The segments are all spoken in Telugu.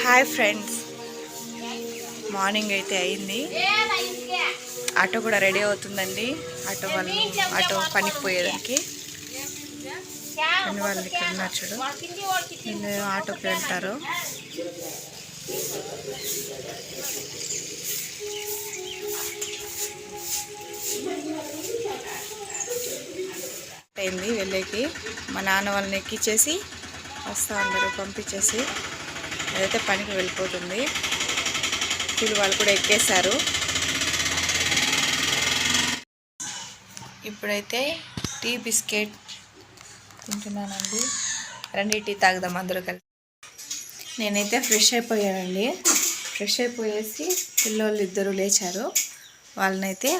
హాయ్ ఫ్రెండ్స్, మార్నింగ్ అయితే అయింది. ఆటో కూడా రెడీ అవుతుందండి. ఆటో పనికి పోయేదానికి పని వాళ్ళు ఇక్కడ ఉన్నారు చూడు, వీళ్ళు ఆటోకి వెళ్తారు. అయింది వెళ్ళేకి. మా నాన్న వాళ్ళని ఎక్కించేసి వస్తా అందరూ పంపించేసి అదైతే పనికి వెళ్ళిపోతుంది. వీళ్ళు వాళ్ళు కూడా ఎక్కేశారు. ఇప్పుడైతే టీ బిస్కెట్ తింటున్నానండి. రండి టీ తాగుదాం అందరూ కలిసి. నేనైతే ఫ్రెష్ అయిపోయానండి. ఫ్రెష్ అయిపోయేసి పిల్లోళ్ళు ఇద్దరు లేచారు. వాళ్ళనైతే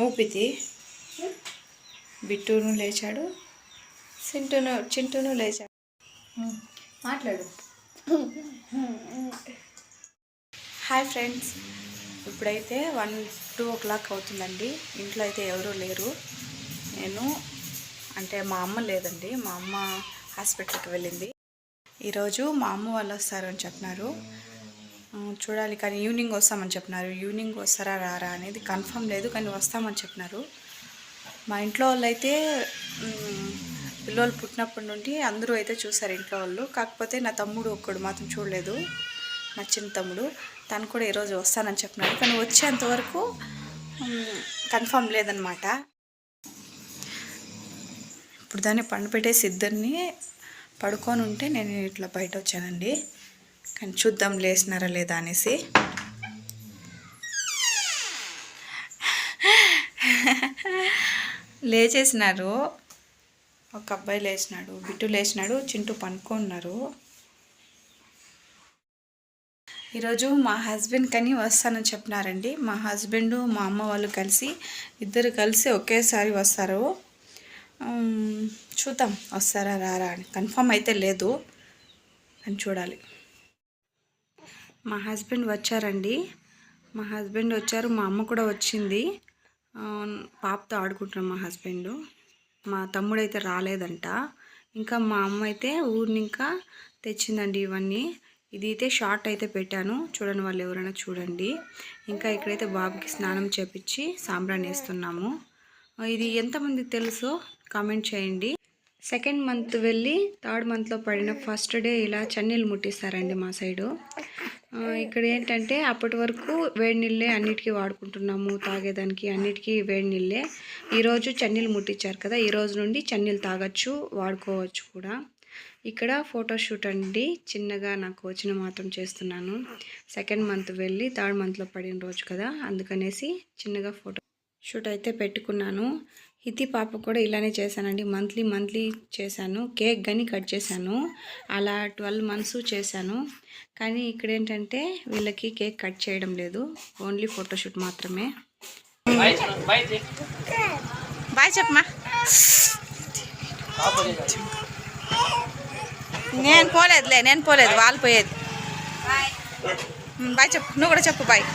ఊపితి, బిట్టును లేచాడు, చింటూను లేచాడు. మాట్లాడు. హాయ్ ఫ్రెండ్స్, ఇప్పుడైతే 1-2 o'clock అవుతుందండి. ఇంట్లో అయితే ఎవరూ లేరు. నేను అంటే మా అమ్మ లేదండి, మా అమ్మ హాస్పిటల్కి వెళ్ళింది. ఈరోజు మా అమ్మ వాళ్ళు వస్తారని చెప్పినారు. చూడాలి, కానీ ఈవినింగ్ వస్తామని చెప్పినారు. ఈవినింగ్ వస్తారా రారా అనేది కన్ఫర్మ్ లేదు, కానీ వస్తామని చెప్పినారు. మా ఇంట్లో వాళ్ళు అయితే పిల్లలు పుట్టినప్పటి నుండి అందరూ అయితే చూసారు ఇంట్లో వాళ్ళు. కాకపోతే నా తమ్ముడు ఒక్కడు మాత్రం చూడలేదు, నా చిన్న తమ్ముడు. తను కూడా ఈరోజు వస్తానని చెప్పినాడు, కానీ వచ్చేంతవరకు కన్ఫర్మ్ లేదనమాట. ఇప్పుడు దాన్ని పండు పెట్టేసి ఇద్దరిని పడుకొని ఉంటే నేను ఇట్లా బయట వచ్చానండి. కానీ చూద్దాం లేచినారా లేదా అనేసి. లేచేసినారు. ఒక అబ్బాయి లేచినాడు, బిట్టు లేచినాడు, చింటూ పనుకున్నారు. ఈరోజు మా హస్బెండ్ కానీ వస్తానని చెప్పినారండి. మా హస్బెండ్ మా అమ్మ వాళ్ళు కలిసి ఇద్దరు కలిసి ఒకేసారి వస్తారు. చూద్దాం వస్తారా రారా అని కన్ఫర్మ్ అయితే లేదు, అని చూడాలి. మా హస్బెండ్ వచ్చారండి. మా హస్బెండ్ వచ్చారు, మా అమ్మ కూడా వచ్చింది. పాపతో ఆడుకుంటున్నాం మా హస్బెండ్. మా తమ్ముడైతే రాలేదంట. ఇంకా మా అమ్మ అయితే ఊరిని ఇంకా తెచ్చిందండి ఇవన్నీ. ఇది అయితే షార్ట్ అయితే పెట్టాను, చూడండి వాళ్ళు ఎవరైనా చూడండి. ఇంకా ఇక్కడైతే బాబుకి స్నానం చేపించి సాంబ్రాణి వేస్తున్నాము. ఇది ఎంతమంది తెలుసో కామెంట్ చేయండి. 2nd month వెళ్ళి 3rd monthలో పడిన ఫస్ట్ డే ఇలా చన్నీళ్ళు ముట్టిస్తారండి మా సైడు. ఇక్కడ ఏంటంటే అప్పటి వరకు వేడి నీళ్ళే అన్నిటికీ వాడుకుంటున్నాము, తాగేదానికి అన్నిటికీ వేడి నీళ్ళే. ఈరోజు చన్నీళ్ళు ముట్టించారు కదా, ఈరోజు నుండి చన్నీళ్ళు తాగొచ్చు, వాడుకోవచ్చు కూడా. ఇక్కడ ఫోటోషూట్ అండి, చిన్నగా నాకు వచ్చిన మాత్రం చేస్తున్నాను. 2nd month వెళ్ళి 3rd monthలో పడిన రోజు కదా, అందుకనేసి చిన్నగా ఫోటో షూట్ అయితే పెట్టుకున్నాను. హితి పాప కూడా ఇలానే చేశానండి, మంత్లీ చేశాను. కేక్ కానీ కట్ చేశాను, అలా 12 months చేశాను. కానీ ఇక్కడ ఏంటంటే వీళ్ళకి కేక్ కట్ చేయడం లేదు, ఓన్లీ ఫోటోషూట్ మాత్రమే. బాయ్ చెప్పమా. నేను పోలేదు, వాళ్ళు పోయేది. బాయ్ చెప్పు, నువ్వు కూడా చెప్పు బాయ్.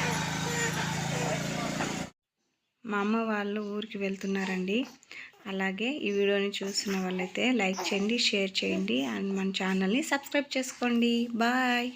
మా అమ్మ వాళ్ళు ఊరికి వెళ్తున్నారండి. అలాగే ఈ వీడియోని చూస్తున్న వాళ్ళైతే లైక్ చేయండి, షేర్ చేయండి, అండ్ మన ఛానల్ని సబ్స్క్రైబ్ చేసుకోండి. బాయ్.